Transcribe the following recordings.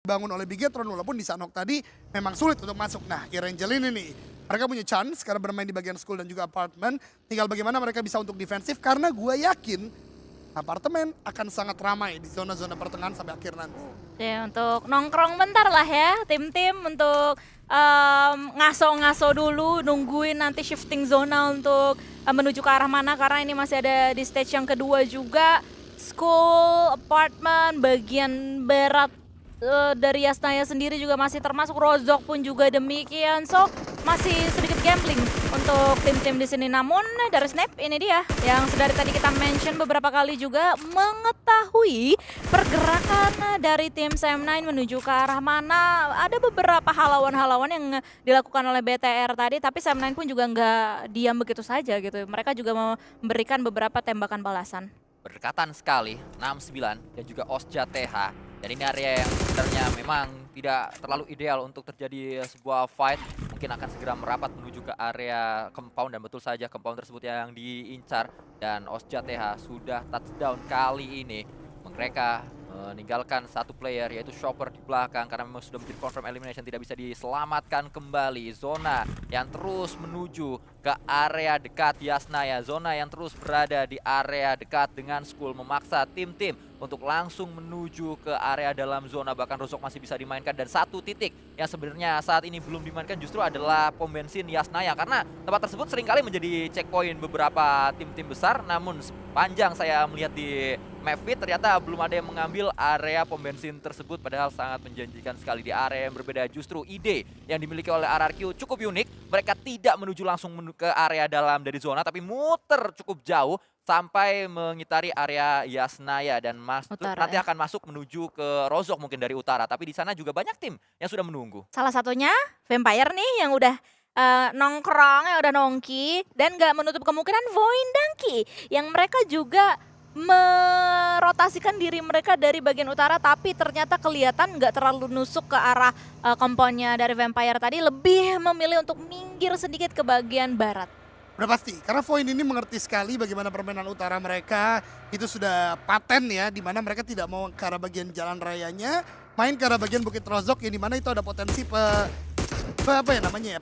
dibangun oleh Bigetron walaupun di Sanhok tadi memang sulit untuk masuk. Nah, Irangel ini nih, mereka punya chance karena bermain di bagian school dan juga apartemen. Tinggal bagaimana mereka bisa untuk defensif karena gue yakin apartemen akan sangat ramai di zona-zona pertengahan sampai akhir nanti. Ya, untuk nongkrong bentar lah ya tim-tim untuk ngaso-ngaso dulu, nungguin nanti shifting zona untuk menuju ke arah mana karena ini masih ada di stage yang kedua juga. School, apartment, bagian barat dari Yasnaya sendiri juga masih termasuk, Rozok pun juga demikian. So masih sedikit gambling untuk tim-tim di sini. Namun dari Snap ini dia yang sedari tadi kita mention beberapa kali juga mengetahui pergerakan dari tim Sam9 menuju ke arah mana. Ada beberapa halauan-halauan yang dilakukan oleh BTR tadi, tapi Sam9 pun juga nggak diam begitu saja gitu. Mereka juga memberikan beberapa tembakan balasan. Berdekatan sekali, 6-9 dan juga Osja TH. Dan ini area yang sebenarnya memang tidak terlalu ideal untuk terjadi sebuah fight. Mungkin akan segera merapat menuju ke area compound dan betul saja compound tersebut yang diincar. Dan Osja TH sudah touchdown kali ini. Mereka meninggalkan satu player yaitu Chopper di belakang karena memang sudah menjadi confirm elimination, tidak bisa diselamatkan kembali. Zona yang terus menuju ke area dekat Yasnaya, zona yang terus berada di area dekat dengan school memaksa tim-tim untuk langsung menuju ke area dalam zona. Bahkan Rozok masih bisa dimainkan dan satu titik yang sebenarnya saat ini belum dimainkan justru adalah pom bensin Yasnaya karena tempat tersebut seringkali menjadi checkpoint beberapa tim-tim besar. Namun sepanjang saya melihat di map feed ternyata belum ada yang mengambil area pom bensin tersebut, padahal sangat menjanjikan sekali. Di area yang berbeda justru ide yang dimiliki oleh RRQ cukup unik. Mereka tidak menuju langsung ke area dalam dari zona tapi muter cukup jauh sampai mengitari area Yasnaya dan nanti akan masuk menuju ke Rozok mungkin dari utara. Tapi di sana juga banyak tim yang sudah menunggu. Salah satunya Vampire nih yang udah nongkrong, yang udah nongki, dan nggak menutup kemungkinan Void Donkey yang mereka juga merotasikan diri mereka dari bagian utara, tapi ternyata kelihatan nggak terlalu nusuk ke arah komponnya dari Vampire tadi, lebih memilih untuk minggir sedikit ke bagian barat. Udah pasti, karena Void ini mengerti sekali bagaimana permainan utara mereka itu sudah paten ya, dimana mereka tidak mau ke arah bagian jalan rayanya, main ke arah bagian Bukit Rozok yang dimana itu ada potensi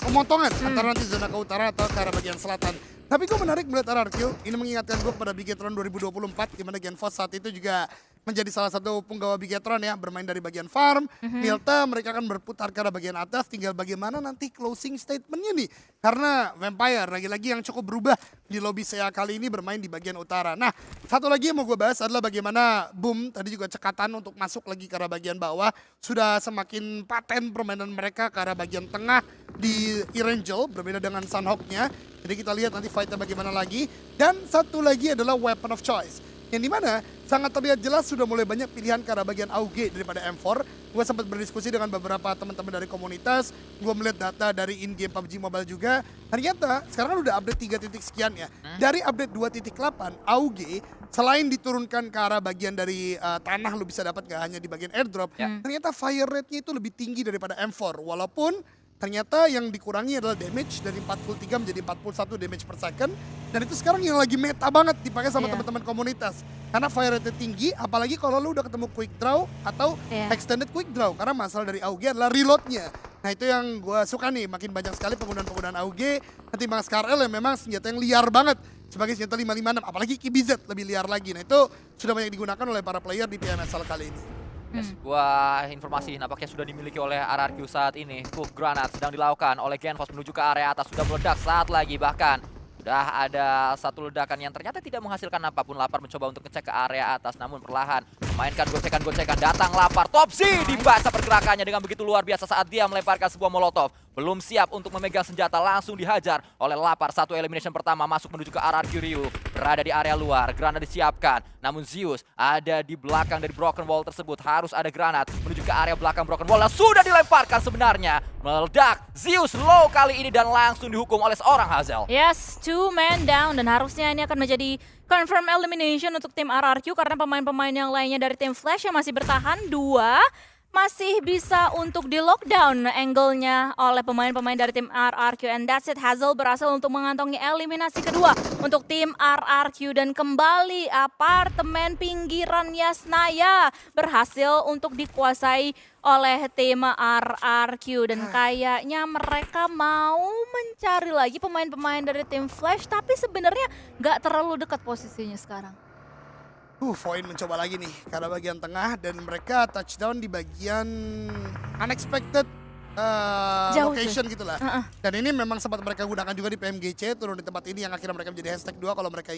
pemotongan antara nanti zona ke utara atau ke arah bagian selatan. Tapi gue menarik melihat RRQ, ini mengingatkan gue pada Bigetron 2024, di mana Genfos saat itu juga menjadi salah satu punggawa Bigetron ya, bermain dari bagian farm, Milta mereka akan berputar ke arah bagian atas, tinggal bagaimana nanti closing statementnya nih. Karena Vampire lagi-lagi yang cukup berubah di lobby saya kali ini bermain di bagian utara. Nah, satu lagi yang mau gue bahas adalah bagaimana Boom tadi juga cekatan untuk masuk lagi ke arah bagian bawah. Sudah semakin paten permainan mereka ke arah bagian tengah di Erangel, berbeda dengan Sanhok-nya. Jadi kita lihat nanti fight-nya bagaimana lagi. Dan satu lagi adalah weapon of choice. Yang dimana sangat terlihat jelas sudah mulai banyak pilihan ke arah bagian AUG daripada M4. Gue sempat berdiskusi dengan beberapa teman-teman dari komunitas. Gue melihat data dari in-game PUBG Mobile juga. Ternyata sekarang kan udah update 3 titik sekian ya. Dari update 2.8, AUG selain diturunkan ke arah bagian dari tanah lu bisa dapat gak hanya di bagian airdrop. Ternyata fire rate-nya itu lebih tinggi daripada M4. Walaupun ternyata yang dikurangi adalah damage dari 43 menjadi 41 damage per second. Dan itu sekarang yang lagi meta banget dipakai sama teman-teman komunitas. Karena fire rate tinggi, apalagi kalau lu udah ketemu quick draw atau extended quick draw. Karena masalah dari AUG adalah reloadnya. Nah itu yang gue suka nih, makin banyak sekali penggunaan-penggunaan AUG. Nanti Bang Skarl yang memang senjata yang liar banget. Sebagai senjata 556, apalagi KBZ lebih liar lagi. Nah itu sudah banyak digunakan oleh para player di PMSL kali ini. Sebuah informasi nampaknya sudah dimiliki oleh RRQ saat ini. Cook granat sedang dilakukan oleh Genfos menuju ke area atas. Sudah meledak saat lagi, bahkan sudah ada satu ledakan yang ternyata tidak menghasilkan apapun. Lapar mencoba untuk ngecek ke area atas, namun perlahan memainkan gocekan-gocekan. Datang Lapar, Topsy dibaca pergerakannya dengan begitu luar biasa saat dia melemparkan sebuah molotov. Belum siap untuk memegang senjata, langsung dihajar oleh Lapar. Satu elimination pertama masuk menuju ke RRQ Ryu. Berada di area luar, granat disiapkan. Namun Zeus ada di belakang dari Broken Wall tersebut. Harus ada granat menuju ke area belakang Broken Wall. Sudah dilemparkan sebenarnya. Meledak, Zeus low kali ini dan langsung dihukum oleh seorang Hazel. Yes, 2 man down dan harusnya ini akan menjadi confirm elimination untuk tim RRQ karena pemain-pemain yang lainnya dari tim Flash yang masih bertahan 2. masih bisa untuk di lockdown angle-nya oleh pemain-pemain dari tim RRQ, and that's it. Hazel berhasil untuk mengantongi eliminasi kedua untuk tim RRQ, dan kembali apartemen pinggiran Yasnaya berhasil untuk dikuasai oleh tim RRQ, dan kayaknya mereka mau mencari lagi pemain-pemain dari tim Flash, tapi sebenarnya nggak terlalu dekat posisinya sekarang. Void mencoba lagi nih karena bagian tengah, dan mereka touchdown di bagian unexpected Jauh location gitulah. Dan ini memang sempat mereka gunakan juga di PMGC, turun di tempat ini yang akhirnya mereka menjadi hashtag 2 kalau mereka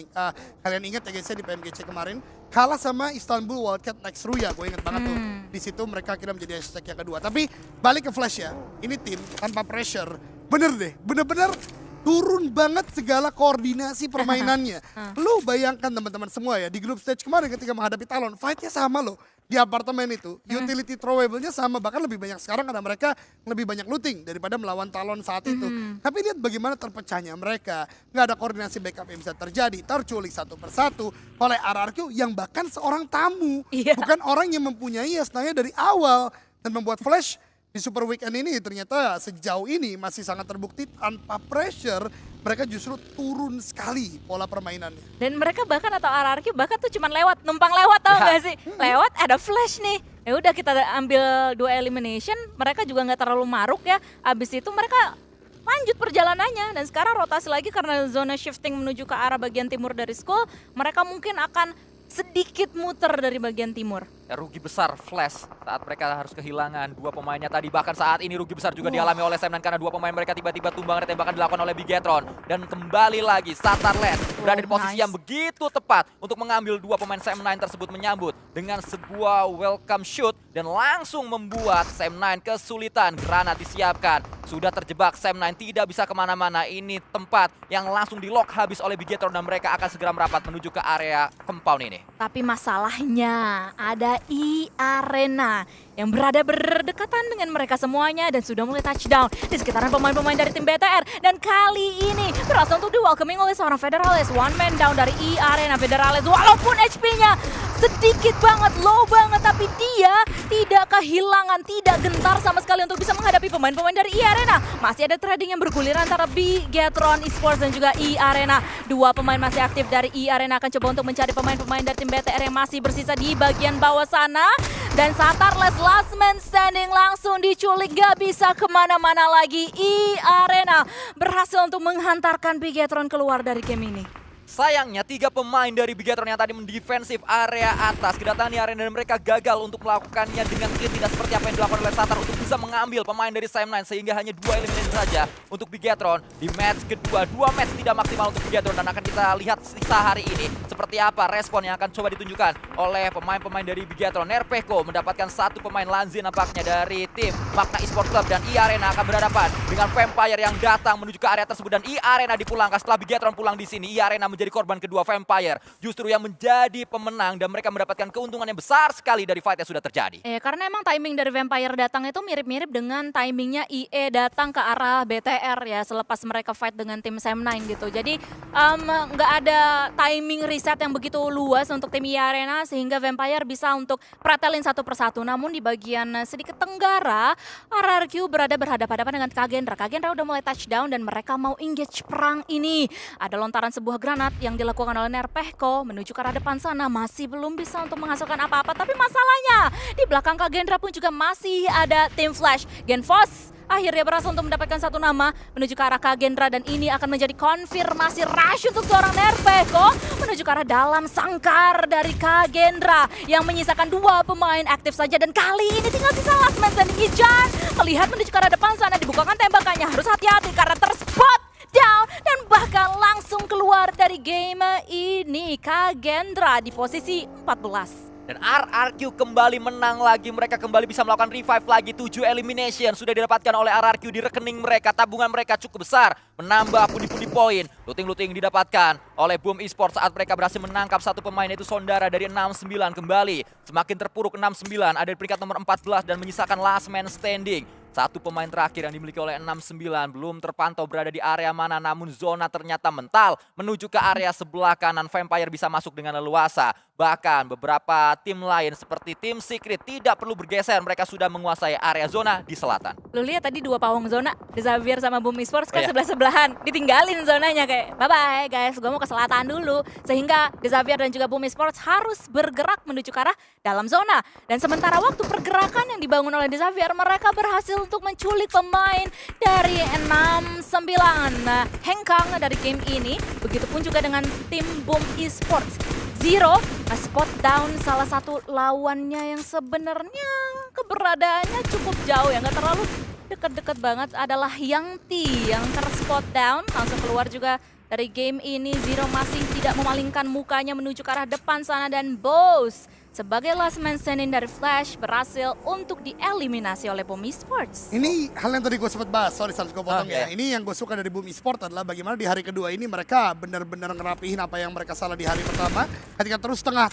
kalian ingat ya guys ya, di PMGC kemarin kalah sama Istanbul Wildcat Next Ruya, gue inget banget tuh. Di situ mereka akhirnya menjadi hashtag yang kedua. Tapi balik ke Flash ya, ini tim tanpa pressure, bener deh, bener-bener turun banget segala koordinasi permainannya. Lu bayangkan teman-teman semua ya, di group stage kemarin ketika menghadapi Talon, fight-nya sama loh. Di apartemen itu, utility throwable-nya sama, bahkan lebih banyak sekarang karena mereka lebih banyak looting daripada melawan Talon saat itu. Tapi lihat bagaimana terpecahnya mereka, nggak ada koordinasi backup yang bisa terjadi, terculik satu persatu oleh RRQ yang bahkan seorang tamu, bukan orang yang mempunyai Yasnaya dari awal, dan membuat Flash di Super Weekend ini ternyata sejauh ini masih sangat terbukti tanpa pressure, mereka justru turun sekali pola permainannya. Dan mereka bahkan atau RRQ bahkan tuh cuman lewat, numpang lewat, tau gak sih? Lewat ada Flash nih. Ya udah kita ambil 2 elimination, mereka juga nggak terlalu maruk ya. Abis itu mereka lanjut perjalanannya, dan sekarang rotasi lagi karena zona shifting menuju ke arah bagian timur dari Skull. Mereka mungkin akan sedikit muter dari bagian timur. Ya, rugi besar Flash saat mereka harus kehilangan 2 pemainnya tadi. Bahkan saat ini rugi besar juga dialami oleh Sam9 karena 2 pemain mereka tiba-tiba tumbang, dan tembakan dilakukan oleh Bigetron. Dan kembali lagi Satarland berada di posisi yang begitu tepat untuk mengambil 2 pemain Sam9 tersebut, menyambut dengan sebuah welcome shoot dan langsung membuat Sam9 kesulitan. Granat disiapkan, sudah terjebak Sam9, tidak bisa kemana-mana. Ini tempat yang langsung di lock habis oleh Bigetron, dan mereka akan segera merapat menuju ke area compound ini. Tapi masalahnya ada E-Arena yang berada berdekatan dengan mereka semuanya dan sudah mulai touchdown di sekitaran pemain-pemain dari tim BTR. Dan kali ini berhasil untuk di-welcoming oleh seorang Federales. One man down dari E-Arena. Federales walaupun HP-nya sedikit banget, low banget, tapi dia tidak kehilangan, tidak gentar sama sekali untuk bisa menghadapi pemain-pemain dari E-Arena. Masih ada trading yang bergulir antara Bigetron Esports dan juga E-Arena. 2 pemain masih aktif dari E-Arena akan coba untuk mencari pemain-pemain dari tim BTR yang masih bersisa di bagian bawah sana. Dan Satarles last man standing langsung diculik, gak bisa kemana-mana lagi. E-Arena berhasil untuk menghantarkan Bigetron keluar dari game ini. Sayangnya 3 pemain dari Bigetron yang tadi mendefensif area atas kedatangan di arena, dan mereka gagal untuk melakukannya dengan clean, tidak seperti apa yang dilakukan oleh Satar untuk bisa mengambil pemain dari Sam9, sehingga hanya 2 eliminasi saja untuk Bigetron di match kedua. 2 match tidak maksimal untuk Bigetron, dan akan kita lihat sisa hari ini seperti apa respon yang akan coba ditunjukkan oleh pemain-pemain dari Bigetron. Nerpeko mendapatkan 1 pemain Lanzi nampaknya dari tim Magna Esports Club, dan E-Arena akan berhadapan dengan Vampire yang datang menuju ke area tersebut, dan E-Arena dipulangkan setelah Bigetron pulang di sini. E-Arena menjadi korban kedua, Vampire justru yang menjadi pemenang, dan mereka mendapatkan keuntungan yang besar sekali dari fight yang sudah terjadi. Karena emang timing dari Vampire datang itu mirip-mirip dengan timingnya IE datang ke arah BTR ya, selepas mereka fight dengan tim Sam9 gitu. Jadi nggak ada timing reset yang begitu luas untuk tim E-Arena sehingga Vampire bisa untuk pretelin satu persatu. Namun di bagian sedikit tenggara, RRQ berada berhadapan-hadapan dengan Kagendra. Kagendra udah mulai touchdown dan mereka mau engage perang ini. Ada lontaran sebuah granat yang dilakukan oleh Nerpeko menuju ke arah depan sana, masih belum bisa untuk menghasilkan apa-apa. Tapi masalahnya di belakang Kagendra pun juga masih ada tim Flash. Genfos akhirnya berhasil untuk mendapatkan 1 nama menuju ke arah Kagendra, dan ini akan menjadi konfirmasi rush untuk seorang Nerpeko menuju ke arah dalam sangkar dari Kagendra yang menyisakan 2 pemain aktif saja. Dan kali ini tinggal sisa last man standing. Ijan melihat menuju ke arah depan sana, dibukakan tembakannya, harus hati-hati karena terspot down dan bahkan langsung keluar dari game ini. Kagendra di posisi 14. Dan RRQ kembali menang lagi, mereka kembali bisa melakukan revive lagi. 7 elimination sudah didapatkan oleh RRQ di rekening mereka. Tabungan mereka cukup besar, menambah pundi-pundi poin. Looting-looting didapatkan oleh Boom Esports saat mereka berhasil menangkap 1 pemain, yaitu Sondara dari 6-9. Kembali semakin terpuruk 6-9, ada di peringkat nomor 14 dan menyisakan last man standing. 1 pemain terakhir yang dimiliki oleh 6-9 belum terpantau berada di area mana, namun zona ternyata mental menuju ke area sebelah kanan. Vampire bisa masuk dengan leluasa. Bahkan beberapa tim lain seperti tim Secret tidak perlu bergeser, mereka sudah menguasai area zona di selatan. Lu lihat tadi dua pawang zona, Xavier sama Boom Esports kan Iya. sebelah-sebelahan. Ditinggalin zonanya kayak, bye-bye guys, gue mau ke selatan dulu. Sehingga Xavier dan juga Boom Esports harus bergerak menuju ke arah dalam zona. Dan sementara waktu pergerakan yang dibangun oleh Xavier, mereka berhasil untuk menculik pemain dari 6-9. Nah, hengkang dari game ini. Begitupun juga dengan tim Boom Esports. Zero, spot down salah satu lawannya yang sebenarnya keberadaannya cukup jauh ya, nggak terlalu deket-deket banget, adalah Yang T yang terspot down, langsung keluar juga dari game ini. Zero masih tidak memalingkan mukanya menuju ke arah depan sana, dan Boss sebagai last man standing dari Flash berhasil untuk dieliminasi oleh Boom Esports. Ini hal yang tadi gue sempat bahas, sorry gue potong Oke. ya. Ini yang gue suka dari Boom Esports adalah bagaimana di hari kedua ini mereka benar-benar ngerapihin apa yang mereka salah di hari pertama. Ketika terus tengah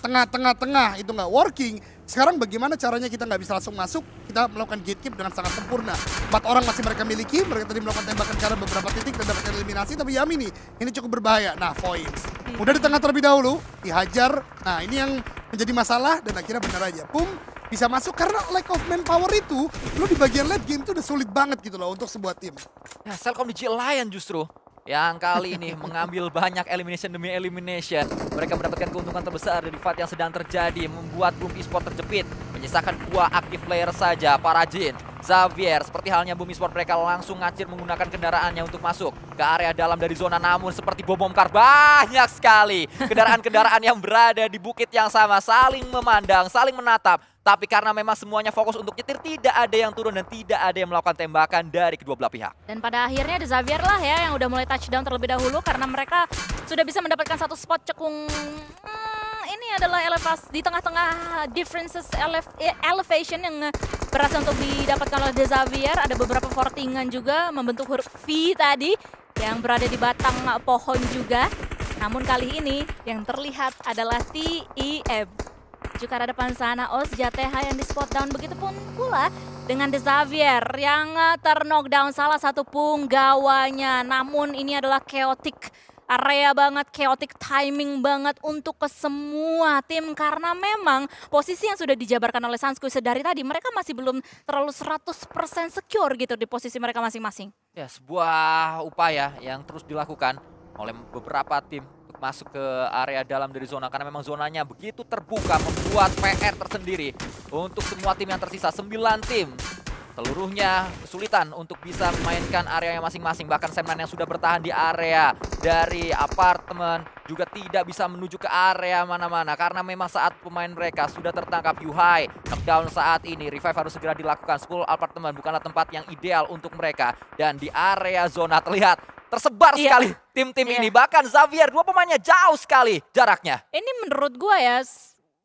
itu nggak working. Sekarang bagaimana caranya kita nggak bisa langsung masuk, kita melakukan gatekeep dengan sangat sempurna. 4 orang masih mereka miliki, mereka tadi melakukan tembakan ke arah beberapa titik dan dapat eliminasi, tapi Yami ini cukup berbahaya. Nah, Voids udah di tengah terlebih dahulu, dihajar. Nah, ini yang menjadi masalah dan akhirnya benar aja. Boom bisa masuk karena lack of manpower itu, lo di bagian late game itu udah sulit banget gitu loh untuk sebuah tim. Ya, Cellcom DG Alliance justru yang kali ini mengambil banyak elimination demi elimination. Mereka mendapatkan keuntungan terbesar dari fight yang sedang terjadi, membuat Boom Esports terjepit, menyisakan 2 aktif player saja, para Jin. Xavier, seperti halnya Boom Esports, mereka langsung ngacir menggunakan kendaraannya untuk masuk ke area dalam dari zona, namun seperti bom kar banyak sekali kendaraan-kendaraan yang berada di bukit yang sama, saling memandang, saling menatap. Tapi karena memang semuanya fokus untuk nyetir, tidak ada yang turun dan tidak ada yang melakukan tembakan dari kedua belah pihak. Dan pada akhirnya Xavier lah ya yang udah mulai touchdown terlebih dahulu, karena mereka sudah bisa mendapatkan satu spot cekung. Ini adalah elevasi di tengah-tengah differences elevation yang berhasil untuk didapatkan oleh Xavier. Ada beberapa fortingan juga membentuk huruf V tadi yang berada di batang pohon juga. Namun kali ini yang terlihat adalah TEM. Juga ada depan sana OsJTH yang di spot down, begitupun pula dengan Xavier yang terknockdown salah satu punggawanya. Namun ini adalah chaotic area banget, chaotic timing banget untuk ke semua tim, karena memang posisi yang sudah dijabarkan oleh Sansku sedari tadi, mereka masih belum terlalu 100% secure gitu di posisi mereka masing-masing. Ya, sebuah upaya yang terus dilakukan oleh beberapa tim untuk masuk ke area dalam dari zona, karena memang zonanya begitu terbuka, membuat PR tersendiri untuk semua tim yang tersisa. 9 tim seluruhnya kesulitan untuk bisa memainkan areanya masing-masing. Bahkan Semnan yang sudah bertahan di area dari apartemen juga tidak bisa menuju ke area mana-mana, karena memang saat pemain mereka sudah tertangkap. Yuhai knockdown saat ini, revive harus segera dilakukan. 10 apartemen bukanlah tempat yang ideal untuk mereka, dan di area zona terlihat tersebar sekali tim-tim ini. Bahkan Xavier, 2 pemainnya jauh sekali jaraknya. Ini menurut gua ya,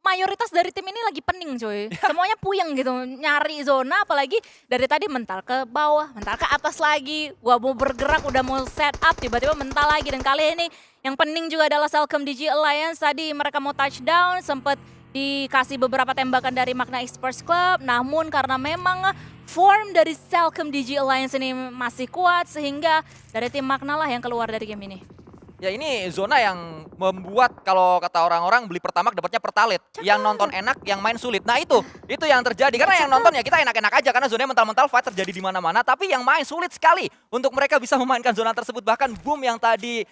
mayoritas dari tim ini lagi pening cuy. Semuanya puyeng gitu, nyari zona, apalagi dari tadi mental ke bawah, mental ke atas lagi. Gua mau bergerak, udah mau set up, tiba-tiba mental lagi. Dan kali ini yang pening juga adalah Cellcom DG Alliance. Tadi mereka mau touchdown, sempat dikasih beberapa tembakan dari Magna Esports Club. Namun karena memang form dari Cellcom DG Alliance ini masih kuat, sehingga dari tim Magna lah yang keluar dari game ini. Ya, ini zona yang membuat kalau kata orang-orang beli pertamax dapatnya pertalit. Yang nonton enak, yang main sulit. Nah itu yang terjadi. Karena yang nonton ya kita enak-enak aja, karena zonanya mental-mental fight terjadi di mana-mana. Tapi yang main sulit sekali untuk mereka bisa memainkan zona tersebut. Bahkan Boom yang tadi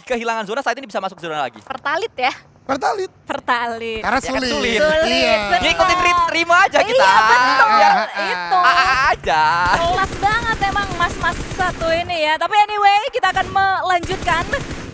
kehilangan zona saat ini bisa masuk zona lagi. Pertalit ya? Pertalit. Pertalit. Karena Ya kan, sulit. sulit. Iya. betul. Ngikutin ritme aja kita. Iya betul, Biar itu. aja. Kelas banget emang mas-mas satu ini ya. Tapi anyway, kita akan melanjutkan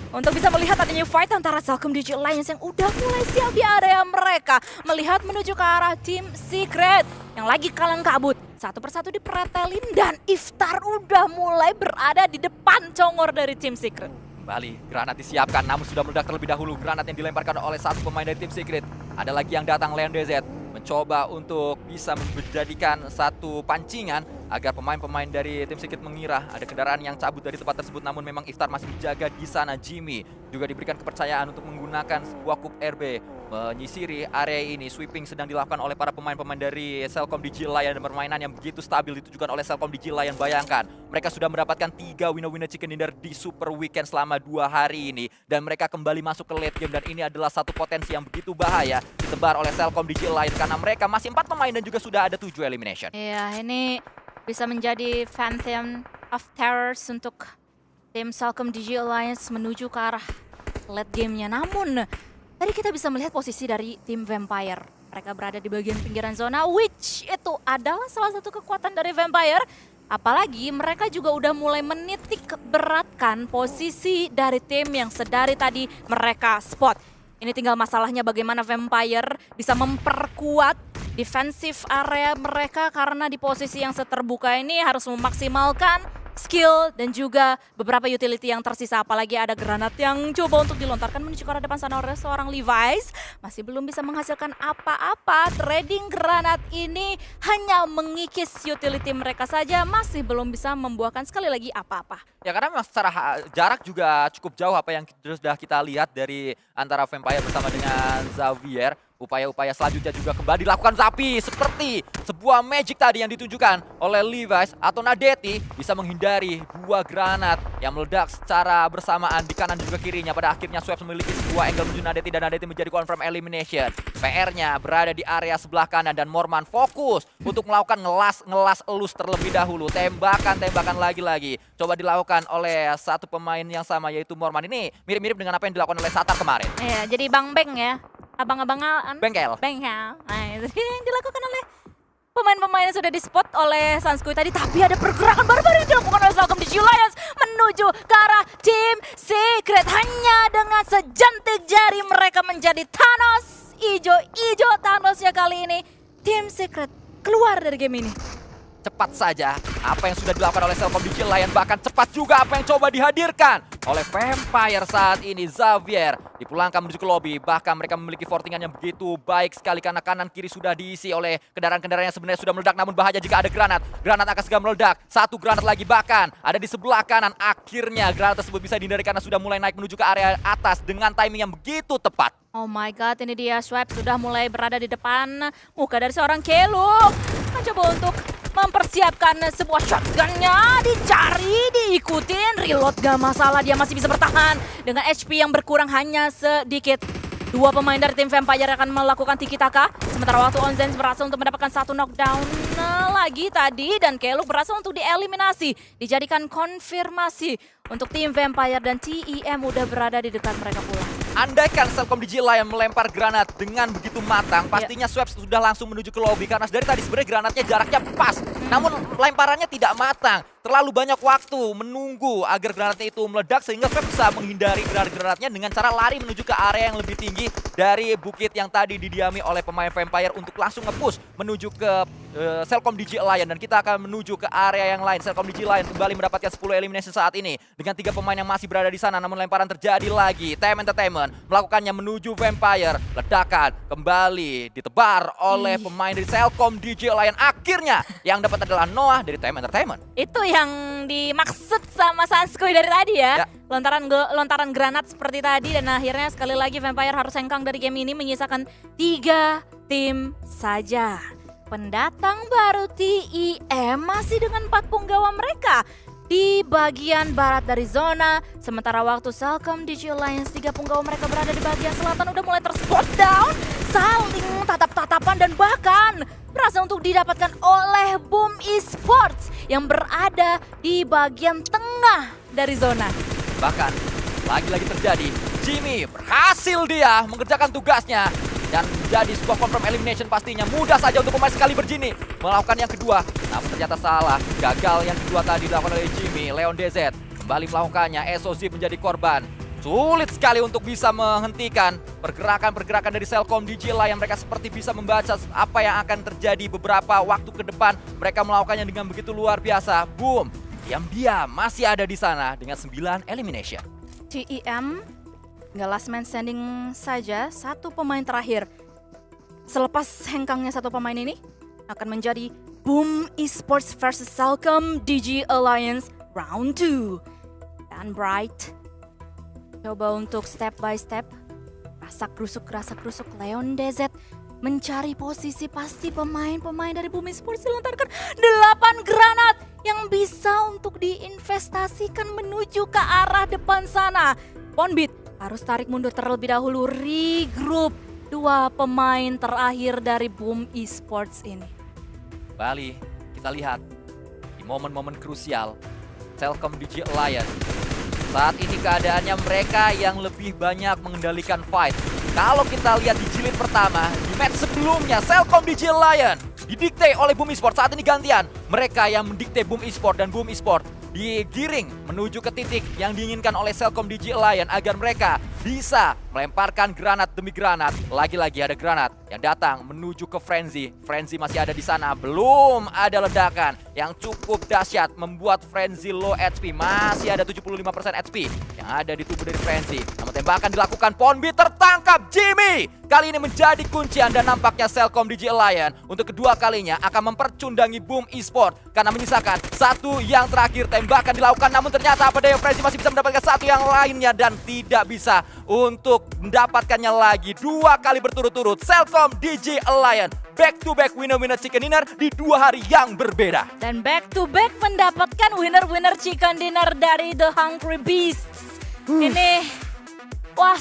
untuk bisa melihat adanya fight antara Cellcom DG Alliance yang udah mulai siap di area mereka. Melihat menuju ke arah tim Secret yang lagi kalang kabut. Satu persatu dipretelin dan Iftar udah mulai berada di depan congor dari tim Secret. Kembali, granat disiapkan, namun sudah meledak terlebih dahulu. Granat yang dilemparkan oleh satu pemain dari tim Secret. Ada lagi yang datang, Leon DZ, mencoba untuk bisa menjadikan satu pancingan agar pemain-pemain dari tim Secret mengira ada kendaraan yang cabut dari tempat tersebut, namun memang Iftar masih menjaga di sana. Jimmy juga diberikan kepercayaan untuk menggunakan sebuah kup RB menyisiri area ini. Sweeping sedang dilakukan oleh para pemain-pemain dari Cellcom DJ Lion dan permainan yang begitu stabil ditujukan oleh Cellcom DJ Lion. Bayangkan, mereka sudah mendapatkan 3 winner chicken dinner di Super Weekend selama 2 hari ini dan mereka kembali masuk ke late game, dan ini adalah satu potensi yang begitu bahaya ditebar oleh Cellcom DJ Lion karena mereka masih 4 pemain dan juga sudah ada 7 elimination. Iya, ini bisa menjadi Phantom of Terrors untuk tim Cellcom DJ Alliance menuju ke arah late game-nya. Namun, tadi kita bisa melihat posisi dari tim Vampire. Mereka berada di bagian pinggiran zona, which itu adalah salah satu kekuatan dari Vampire. Apalagi mereka juga udah mulai menitik beratkan posisi dari tim yang sedari tadi mereka spot. Ini tinggal masalahnya bagaimana Vampire bisa memperkuat defensif area mereka, karena di posisi yang seterbuka ini harus memaksimalkan skill dan juga beberapa utility yang tersisa. Apalagi ada granat yang coba untuk dilontarkan menuju ke arah depan sana oleh seorang Levi's. Masih belum bisa menghasilkan apa-apa. Trading granat ini hanya mengikis utility mereka saja, masih belum bisa membuahkan sekali lagi apa-apa. Ya karena memang secara jarak juga cukup jauh apa yang sudah kita lihat dari antara Vampire bersama dengan Xavier. Upaya-upaya selanjutnya juga kembali dilakukan, tapi seperti sebuah magic tadi yang ditunjukkan oleh Levi's atau Nadeti bisa menghindari 2 granat yang meledak secara bersamaan di kanan dan juga kirinya. Pada akhirnya Swaps memiliki sebuah angle menuju Nadeti dan Nadeti menjadi confirm elimination. PR-nya berada di area sebelah kanan dan Morman fokus untuk melakukan ngelas elus terlebih dahulu. Tembakan lagi-lagi coba dilakukan oleh satu pemain yang sama, yaitu Morman. Ini mirip-mirip dengan apa yang dilakukan oleh Satar kemarin. Iya, jadi Bang Beng ya. Abang-abangan Bengkel. Nah, itu yang dilakukan oleh pemain-pemain yang sudah di-spot oleh Sanskui tadi. Tapi ada pergerakan baru yang dilakukan oleh Cellcom DJ Lions menuju ke arah tim Secret. Hanya dengan sejentik jari mereka menjadi Thanos. Ijo Thanosnya kali ini. Tim Secret keluar dari game ini. Cepat saja apa yang sudah dilakukan oleh Cellcom DJ Lion, bahkan cepat juga apa yang coba dihadirkan oleh Vampire saat ini. Xavier dipulangkan menuju ke lobby, bahkan mereka memiliki fortingan yang begitu baik sekali karena kanan kiri sudah diisi oleh kendaraan-kendaraan yang sebenarnya sudah meledak, namun bahaya jika ada granat akan segera meledak. 1 granat lagi bahkan ada di sebelah kanan. Akhirnya granat tersebut bisa dihindari karena sudah mulai naik menuju ke area atas dengan timing yang begitu tepat. Oh my god, ini dia Swap sudah mulai berada di depan muka dari seorang Kelo. Mencoba untuk mempersiapkan sebuah shotgunnya, dicari, diikutin, reload gak masalah, dia masih bisa bertahan dengan HP yang berkurang hanya sedikit. 2 pemain dari tim Vampire akan melakukan tiki-taka, sementara waktu Onzen berhasil untuk mendapatkan 1 knockdown lagi tadi, dan Kelo berhasil untuk dieliminasi, dijadikan konfirmasi untuk tim Vampire, dan TEM udah berada di dekat mereka pula. Andaikan Cellcom DJ Lion melempar granat dengan begitu matang, pastinya Swaps sudah langsung menuju ke lobby karena dari tadi sebenarnya granatnya jaraknya pas. Namun lemparannya tidak matang. Terlalu banyak waktu menunggu agar granatnya itu meledak sehingga Swaps bisa menghindari granatnya dengan cara lari menuju ke area yang lebih tinggi dari bukit yang tadi didiami oleh pemain Vampire untuk langsung nge-push menuju ke Cellcom DJ Lion, dan kita akan menuju ke area yang lain. Cellcom DJ Lion kembali mendapatkan 10 elimination saat ini dengan 3 pemain yang masih berada di sana, namun lemparan terjadi lagi. TM Entertainment melakukannya menuju Vampire. Ledakan kembali ditebar oleh pemain dari Cellcom DJ Lion. Akhirnya yang dapat adalah Noah dari TM Entertainment. Itu yang dimaksud sama Sanskui dari tadi ya. Lontaran granat seperti tadi, dan akhirnya sekali lagi Vampire harus hengkang dari game ini, menyisakan 3 tim saja. Pendatang baru TEM masih dengan 4 punggawa mereka di bagian barat dari zona, sementara waktu Cellcom DJ Alliance 3 punggawa mereka berada di bagian selatan udah mulai terspot down, saling tatap-tatapan, dan bahkan berhasil untuk didapatkan oleh Boom Esports yang berada di bagian tengah dari zona. Bahkan lagi-lagi terjadi, Jimmy berhasil dia mengerjakan tugasnya dan menjadi sebuah confirm elimination. Pastinya mudah saja untuk pemain sekali berjini melakukan yang kedua, namun ternyata salah. Gagal yang kedua tadi dilakukan oleh Jimmy. Leon DZ kembali melakukannya, SOZ menjadi korban. Sulit sekali untuk bisa menghentikan pergerakan-pergerakan dari Cellcom DJ Lion. Mereka seperti bisa membaca apa yang akan terjadi beberapa waktu ke depan. Mereka melakukannya dengan begitu luar biasa. Boom, diam-diam masih ada di sana dengan 9 elimination. TEM nggak last man standing saja, 1 pemain terakhir. Selepas hengkangnya 1 pemain ini akan menjadi Boom Esports versus Celcom DG Alliance Round 2. Dan Bright coba untuk step by step, rasa kerusuk Leon DZ mencari posisi. Pasti pemain-pemain dari Boom Esports dilontarkan 8 granat yang bisa untuk diinvestasikan menuju ke arah depan sana. Ponbit harus tarik mundur terlebih dahulu, regroup 2 pemain terakhir dari Boom Esports ini. Bali, kita lihat di momen-momen krusial Celcom DG Alliance. Saat ini keadaannya mereka yang lebih banyak mengendalikan fight. Kalau kita lihat di jilid pertama, di match sebelumnya Celcom DG Alliance didikte oleh Boom Esports. Saat ini gantian, mereka yang mendikte Boom Esports dan Boom Esports digiring menuju ke titik yang diinginkan oleh Celcom DG Alliance agar mereka bisa melemparkan granat demi granat. Lagi-lagi ada granat yang datang menuju ke Frenzy. Frenzy masih ada di sana, belum ada ledakan yang cukup dahsyat membuat Frenzy low HP. Masih ada 75% HP yang ada di tubuh dari Frenzy. Namun tembakan dilakukan, Ponbit tertangkap. Jimmy kali ini menjadi kuncian dan nampaknya Celcom DG Alliance untuk kedua kalinya akan mempercundangi Boom Esports karena menyisakan satu yang terakhir. Tembakan dilakukan namun ternyata apa daya Frenzy masih bisa mendapatkan satu yang lainnya dan tidak bisa untuk mendapatkannya lagi 2 kali berturut-turut. Celcom DG Alliance back to back winner-winner chicken dinner di 2 hari yang berbeda. Dan back to back mendapatkan winner-winner chicken dinner dari The Hungry Beasts. Ini wah